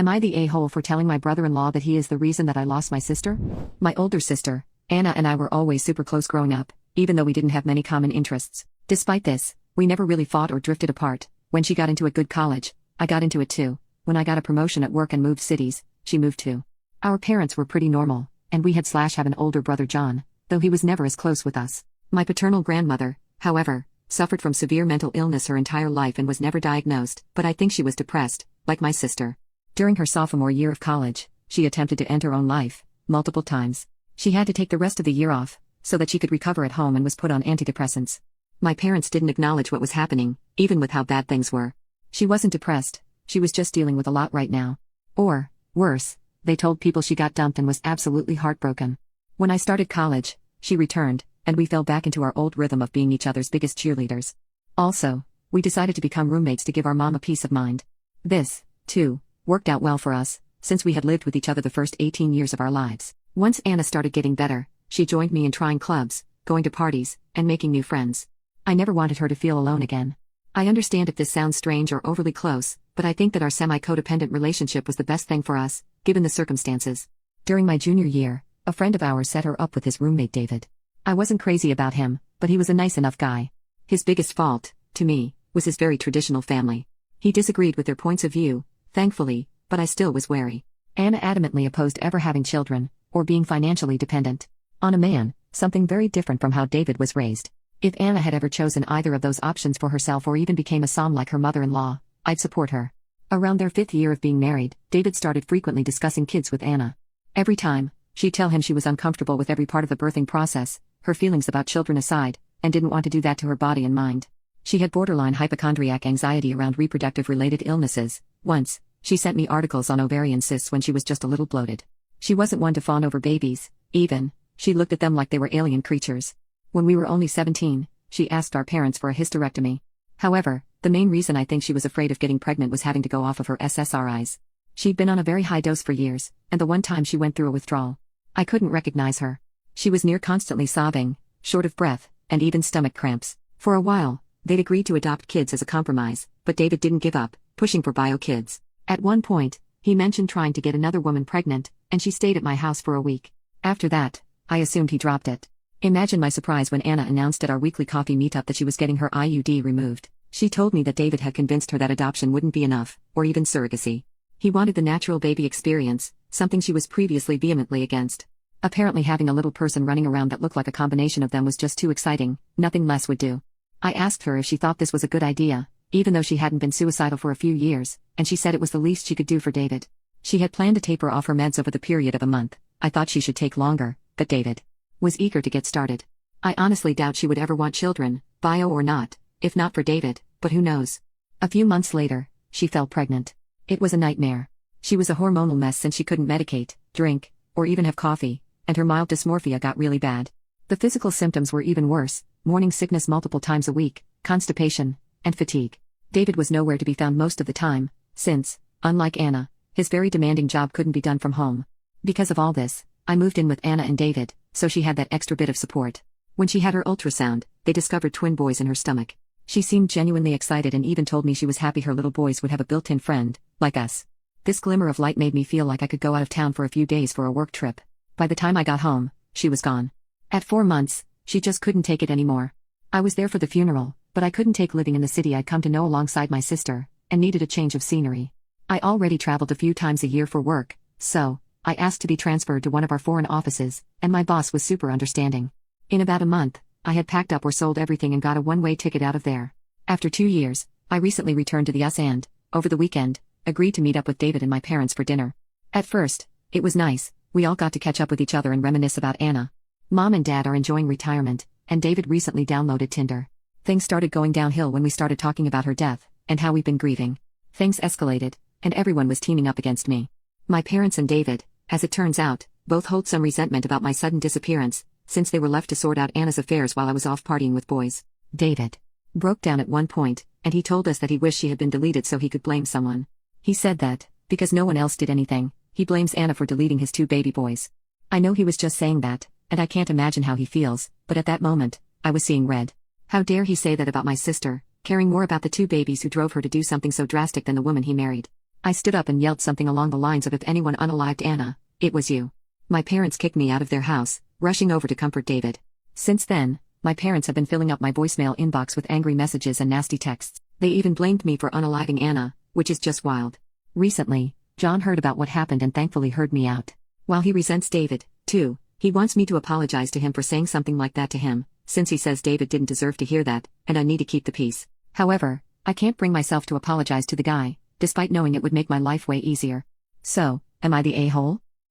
Am I the a-hole for telling my brother-in-law that he is the reason that I lost my sister? My older sister, Anna, and I were always super close growing up, even though we didn't have many common interests. Despite this, we never really fought or drifted apart. When she got into a good college, I got into it too. When I got a promotion at work and moved cities, she moved too. Our parents were pretty normal, and we had/have an older brother John, though he was never as close with us. My paternal grandmother, however, suffered from severe mental illness her entire life and was never diagnosed, but I think she was depressed, like my sister. During her sophomore year of college, she attempted to end her own life, multiple times. She had to take the rest of the year off, so that she could recover at home and was put on antidepressants. My parents didn't acknowledge what was happening, even with how bad things were. She wasn't depressed, she was just dealing with a lot right now. Or, worse, they told people she got dumped and was absolutely heartbroken. When I started college, she returned, and we fell back into our old rhythm of being each other's biggest cheerleaders. Also, we decided to become roommates to give our mom a peace of mind. This, too, worked out well for us, since we had lived with each other the first 18 years of our lives. Once Anna started getting better, she joined me in trying clubs, going to parties, and making new friends. I never wanted her to feel alone again. I understand if this sounds strange or overly close, but I think that our semi-codependent relationship was the best thing for us, given the circumstances. During my junior year, a friend of ours set her up with his roommate David. I wasn't crazy about him, but he was a nice enough guy. His biggest fault, to me, was his very traditional family. He disagreed with their points of view, thankfully, but I still was wary. Anna adamantly opposed ever having children, or being financially dependent on a man, something very different from how David was raised. If Anna had ever chosen either of those options for herself or even became a som like her mother-in-law, I'd support her. Around their 5th year of being married, David started frequently discussing kids with Anna. Every time, she'd tell him she was uncomfortable with every part of the birthing process, her feelings about children aside, and didn't want to do that to her body and mind. She had borderline hypochondriac anxiety around reproductive-related illnesses. Once, she sent me articles on ovarian cysts when she was just a little bloated. She wasn't one to fawn over babies, even. She looked at them like they were alien creatures. When we were only 17, she asked our parents for a hysterectomy. However, the main reason I think she was afraid of getting pregnant was having to go off of her SSRIs. She'd been on a very high dose for years, and the one time she went through a withdrawal, I couldn't recognize her. She was near constantly sobbing, short of breath, and even stomach cramps. For a while, they'd agreed to adopt kids as a compromise, but David didn't give up, pushing for bio kids. At one point, he mentioned trying to get another woman pregnant, and she stayed at my house for a week. After that, I assumed he dropped it. Imagine my surprise when Anna announced at our weekly coffee meetup that she was getting her IUD removed. She told me that David had convinced her that adoption wouldn't be enough, or even surrogacy. He wanted the natural baby experience, something she was previously vehemently against. Apparently having a little person running around that looked like a combination of them was just too exciting, nothing less would do. I asked her if she thought this was a good idea, even though she hadn't been suicidal for a few years, and she said it was the least she could do for David. She had planned to taper off her meds over the period of a month. I thought she should take longer, but David was eager to get started. I honestly doubt she would ever want children, bio or not, if not for David, but who knows. A few months later, she fell pregnant. It was a nightmare. She was a hormonal mess since she couldn't medicate, drink, or even have coffee, and her mild dysmorphia got really bad. The physical symptoms were even worse: morning sickness multiple times a week, constipation, and fatigue. David was nowhere to be found most of the time, since, unlike Anna, his very demanding job couldn't be done from home. Because of all this, I moved in with Anna and David, so she had that extra bit of support. When she had her ultrasound, they discovered twin boys in her stomach. She seemed genuinely excited and even told me she was happy her little boys would have a built-in friend, like us. This glimmer of light made me feel like I could go out of town for a few days for a work trip. By the time I got home, she was gone. At 4 months, she just couldn't take it anymore. I was there for the funeral, but I couldn't take living in the city I'd come to know alongside my sister, and needed a change of scenery. I already traveled a few times a year for work, so I asked to be transferred to one of our foreign offices, and my boss was super understanding. In about a month, I had packed up or sold everything and got a one-way ticket out of there. After 2 years, I recently returned to the US and, over the weekend, agreed to meet up with David and my parents for dinner. At first, it was nice. We all got to catch up with each other and reminisce about Anna. Mom and Dad are enjoying retirement, and David recently downloaded Tinder. Things started going downhill when we started talking about her death, and how we've been grieving. Things escalated, and everyone was teaming up against me. My parents and David, as it turns out, both hold some resentment about my sudden disappearance, since they were left to sort out Anna's affairs while I was off partying with boys. David broke down at one point, and he told us that he wished she had been deleted so he could blame someone. He said that, because no one else did anything, he blames Anna for deleting his 2 baby boys. I know he was just saying that, and I can't imagine how he feels, but at that moment, I was seeing red. How dare he say that about my sister, caring more about the 2 babies who drove her to do something so drastic than the woman he married. I stood up and yelled something along the lines of, "If anyone unalived Anna, it was you." My parents kicked me out of their house, rushing over to comfort David. Since then, my parents have been filling up my voicemail inbox with angry messages and nasty texts. They even blamed me for unaliving Anna, which is just wild. Recently, John heard about what happened and thankfully heard me out. While he resents David, too, he wants me to apologize to him for saying something like that to him, since he says David didn't deserve to hear that, and I need to keep the peace. However, I can't bring myself to apologize to the guy, despite knowing it would make my life way easier. So, am I the a-hole?